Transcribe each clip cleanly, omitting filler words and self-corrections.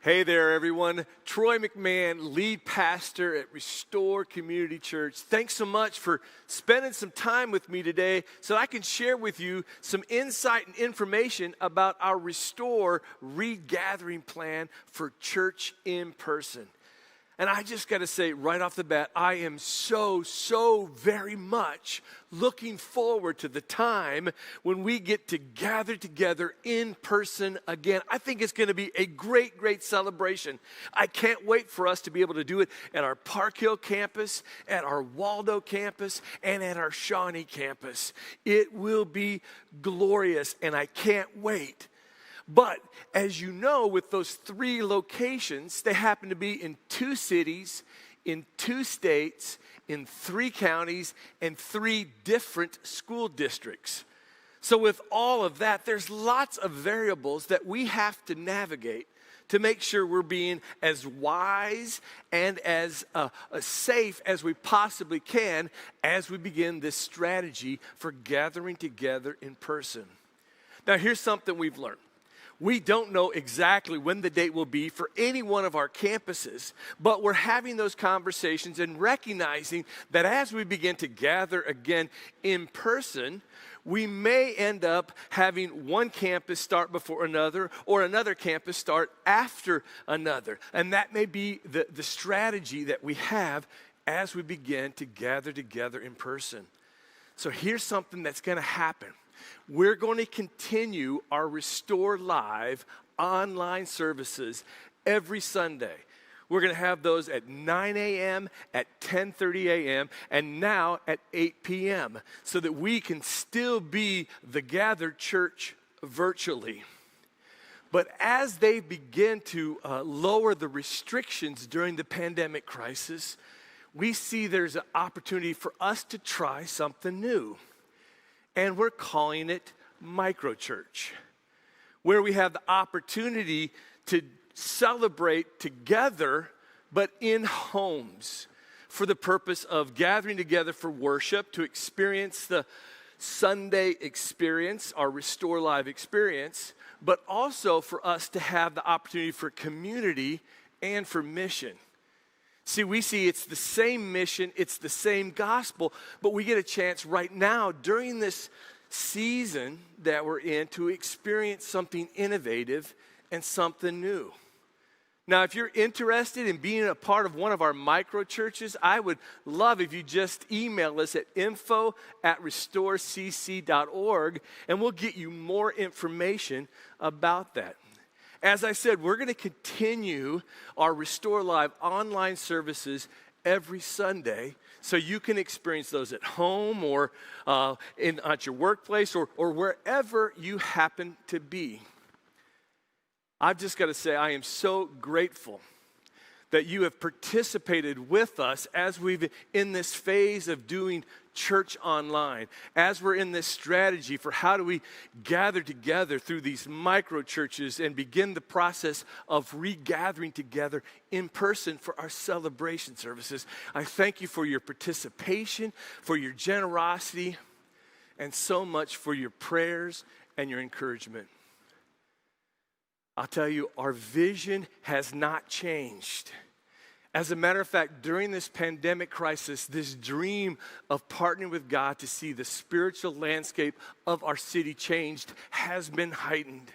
Hey there, everyone. Troy McMahon, lead pastor at Restore Community Church. Thanks so much for spending some time with me today so I can share with you some insight and information about our Restore regathering plan for church in person. And I just got to say right off the bat, I am so very much looking forward to the time when we get to gather together in person again. I think it's going to be a great celebration. I can't wait for us to be able to do it at our Park Hill campus, at our Waldo campus, and at our Shawnee campus. It will be glorious, and I can't wait. But as you know, with those 3 locations, they happen to be in 2 cities, in 2 states, in 3 counties, and 3 different school districts. So with all of that, there's lots of variables that we have to navigate to make sure we're being as wise and as safe as we possibly can as we begin this strategy for gathering together in person. Now, here's something we've learned. We don't know exactly when the date will be for any one of our campuses, but we're having those conversations and recognizing that as we begin to gather again in person, we may end up having one campus start before another or another campus start after another. And that may be the strategy that we have as we begin to gather together in person. So here's something that's going to happen. We're going to continue our Restore Live online services every Sunday. We're going to have those at 9 a.m., at 10:30 a.m., and now at 8 p.m. so that we can still be the gathered church virtually. But as they begin to lower the restrictions during the pandemic crisis, we see there's an opportunity for us to try something new. And we're calling it microchurch, where we have the opportunity to celebrate together, but in homes, for the purpose of gathering together for worship, to experience the Sunday experience, our Restore Live experience, but also for us to have the opportunity for community and for mission. We see it's the same mission, it's the same gospel, but we get a chance right now during this season that we're in to experience something innovative and something new. Now, if you're interested in being a part of one of our micro churches, I would love if you just email us at info@restorecc.org, and we'll get you more information about that. As I said, we're going to continue our Restore Live online services every Sunday so you can experience those at home or at your workplace or wherever you happen to be. I've just got to say I am so grateful that you have participated with us as we've in this phase of doing church online, as we're in this strategy for how do we gather together through these micro churches and begin the process of regathering together in person for our celebration services. I thank you for your participation, for your generosity, and so much for your prayers and your encouragement. I'll tell you, our vision has not changed. As a matter of fact, during this pandemic crisis, this dream of partnering with God to see the spiritual landscape of our city changed has been heightened.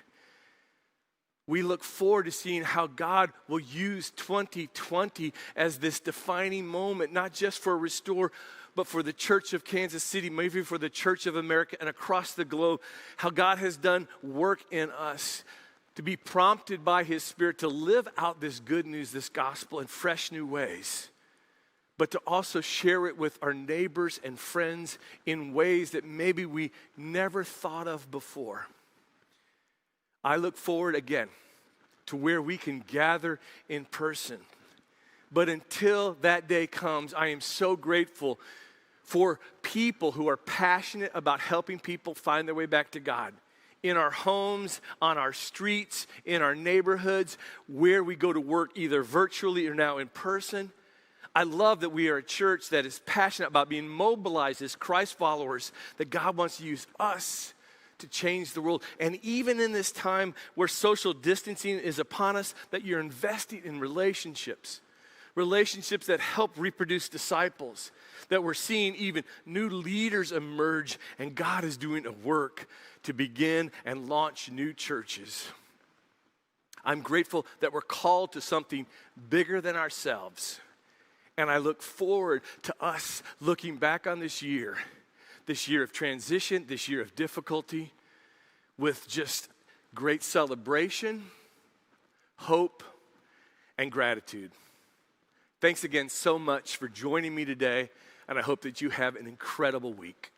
We look forward to seeing how God will use 2020 as this defining moment, not just for Restore, but for the Church of Kansas City, maybe for the Church of America and across the globe, how God has done work in us to be prompted by His Spirit to live out this good news, this gospel in fresh new ways, but to also share it with our neighbors and friends in ways that maybe we never thought of before. I look forward again to where we can gather in person. But until that day comes, I am so grateful for people who are passionate about helping people find their way back to God. In our homes, on our streets, in our neighborhoods, where we go to work either virtually or now in person. I love that we are a church that is passionate about being mobilized as Christ followers, that God wants to use us to change the world. And even in this time where social distancing is upon us, that you're investing in relationships that help reproduce disciples, that we're seeing even new leaders emerge, and God is doing a work to begin and launch new churches. I'm grateful that we're called to something bigger than ourselves. And I look forward to us looking back on this year of transition, this year of difficulty, with just great celebration, hope, and gratitude. Thanks again so much for joining me today, and I hope that you have an incredible week.